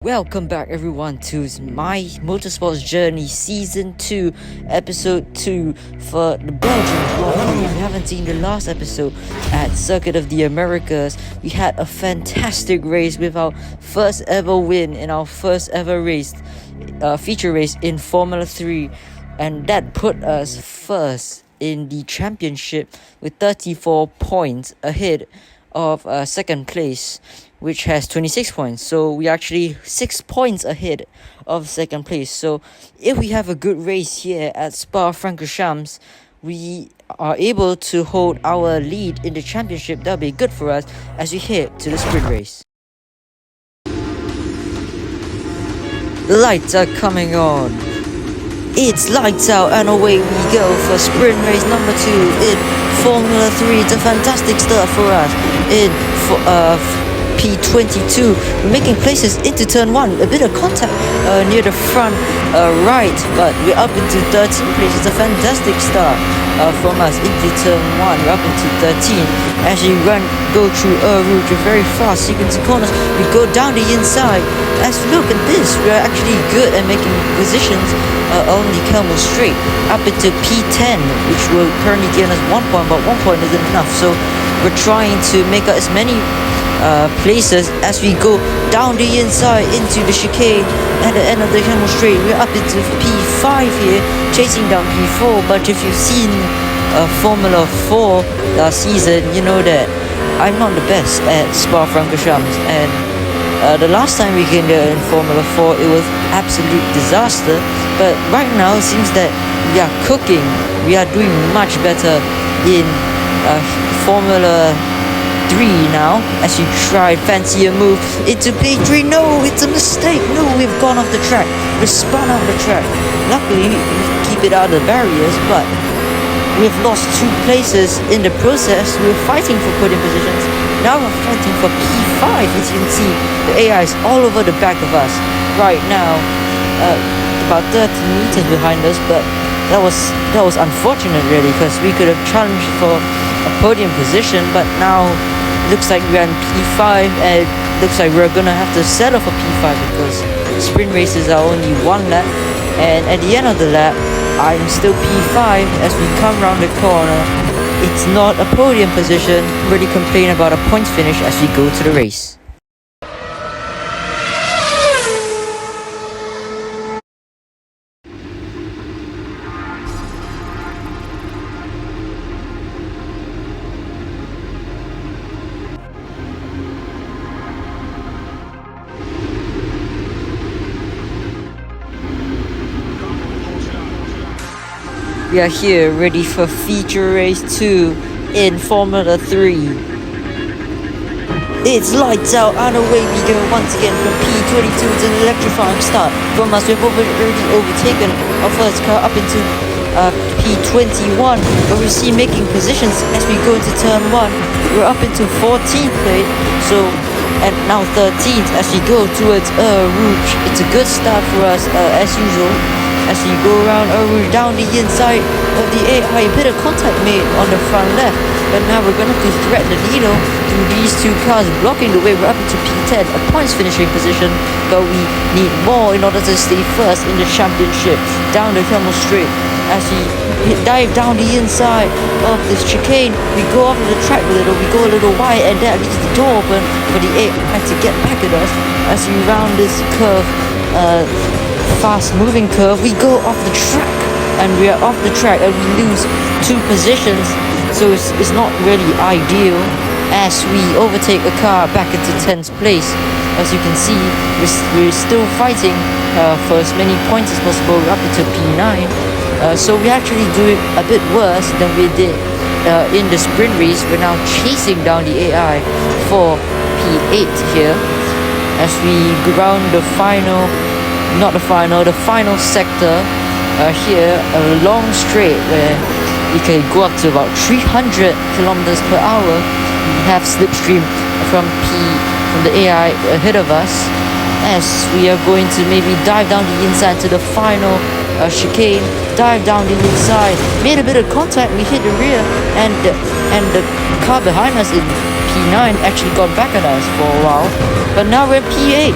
Welcome back everyone to my Motorsport Journey Season 2 Episode 2 for the Belgium Grand Prix. If you haven't seen the last episode at Circuit of the Americas, we had a fantastic race with our first ever win in our first ever race, feature race in Formula 3, and that put us first in the championship with 34 points ahead of second place, which has 26 points. So we are actually 6 points ahead of second place. So if we have a good race here at Spa-Francorchamps, we are able to hold our lead in the championship. That'll be good for us as we head to the sprint race. The lights are coming on. It's lights out and away we go for sprint race number 2 in Formula 3. It's a fantastic start for us in P22. We're making places into turn 1. A bit of contact near the front right, but we're up into 13th place. It's a fantastic start from us into turn 1. We're up into 13. As we go through a route, we're very fast sequence of corners. We go down the inside. As we look at this, we're actually good at making positions on the Camel Straight up into P10, which will currently give us 1 point, but 1 point isn't enough. So we're trying to make as many places as we go down the inside into the chicane at the end of the Camel Straight. We're up into P5 here, chasing down P4. But if you've seen Formula 4 last season, you know that I'm not the best at Spa-Francorchamps, and the last time we came there in Formula 4, it was absolute disaster. But right now, it seems that we are cooking. We are doing much better in Formula 3 now, as you try fancy a move into P3. No, it's a mistake. No, we've gone off the track. We've spun out the track. Luckily, we keep it out of the barriers, but we've lost 2 places in the process. We're fighting for podium positions. Now we're fighting for P5. As you can see, the AI is all over the back of us right now, about 30 meters behind us. But that was unfortunate, really, because we could have challenged for a podium position. But now looks like we're in P5, and looks like we're gonna have to settle for P5 because sprint races are only 1 lap, and at the end of the lap, I'm still P5 as we come around the corner. It's not a podium position. Really complain about a points finish as we go to the race. We are here ready for feature race 2 in Formula 3. It's lights out and away we go once again from P22. It's an electrifying start from us. We've already overtaken our first car up into P21, but we see making positions as we go into turn 1. We're up into 14th place, and now 13th as we go towards Rouge. It's a good start for us as usual. As we go around down the inside of the AI, a bit of contact made on the front left, but now we're going to have to thread the needle through these 2 cars blocking the way. We're up into P10, a points finishing position, but we need more in order to stay first in the championship. Down the Camel Straight, as we dive down the inside of this chicane, we go off the track a little, we go a little wide, and that leaves the door open for the AI to get back at us as we round this curve. Fast moving curve, we go off the track, and we are off the track and we lose 2 positions, so it's not really ideal as we overtake a car back into 10th place. As you can see, we're still fighting for as many points as possible. We're up into P9, so we actually do it a bit worse than we did in the sprint race. We're now chasing down the AI for P8 here as we ground the final sector here, a long straight where we can go up to about 300 kilometers per hour. We have slipstream from the AI ahead of us as we are going to maybe dive down the inside to the final chicane. Dive down the inside, made a bit of contact, we hit the rear, and the car behind us in P9 actually got back at us for a while. But now we're in P8.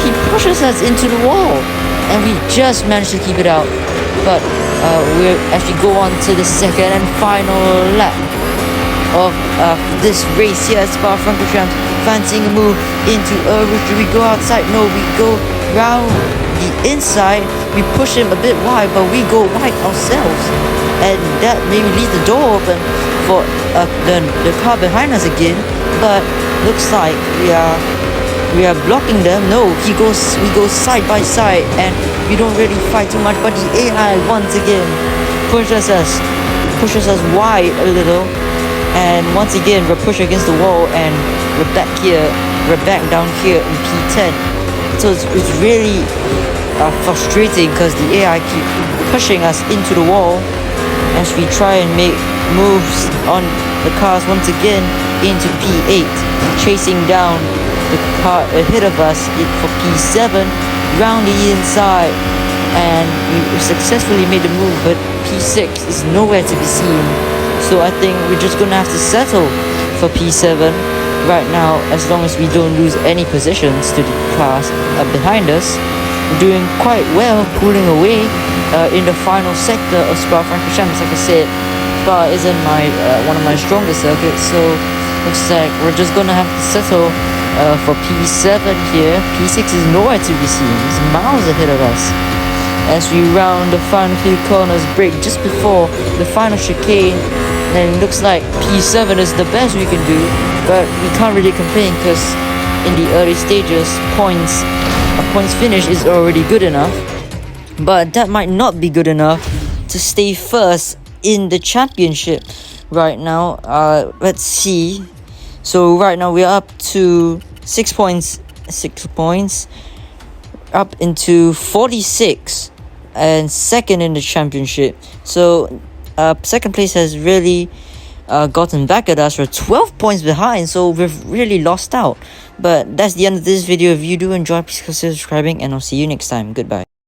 Keep pushes us into the wall, and we just managed to keep it out. But as we go on to the second and final lap of this race here at Spa-Francorchamps, fancying a move into do we go outside? No, we go round the inside. We push him a bit wide, but we go wide ourselves, and that maybe leaves the door open for the car behind us again. But looks like we are blocking them. No, we go side by side, and we don't really fight too much. But the AI once again pushes us wide a little, and once again we're pushed against the wall, and we're back down here in P10. So it's really frustrating because the AI keep pushing us into the wall as we try and make moves on the cars once again into P8, chasing down the car ahead of us for P7 round the inside, and we successfully made the move, but P6 is nowhere to be seen. So I think we're just gonna have to settle for P7 right now, as long as we don't lose any positions to the cars behind us. We're doing quite well, pulling away in the final sector of Spa-Francorchamps. Like I said, Spa isn't one of my strongest circuits, so looks like we're just gonna have to settle for P7 here. P6 is nowhere to be seen. It's miles ahead of us. As we round the final few corners, break just before the final chicane, and it looks like P7 is the best we can do, but we can't really complain because in the early stages, a points finish is already good enough. But that might not be good enough to stay first in the championship right now. Let's see. So right now we're up to 6 points, up into 46 and second in the championship. So second place has really gotten back at us. We're 12 points behind, so we've really lost out. But that's the end of this video. If you do enjoy, please consider subscribing, and I'll see you next time. Goodbye.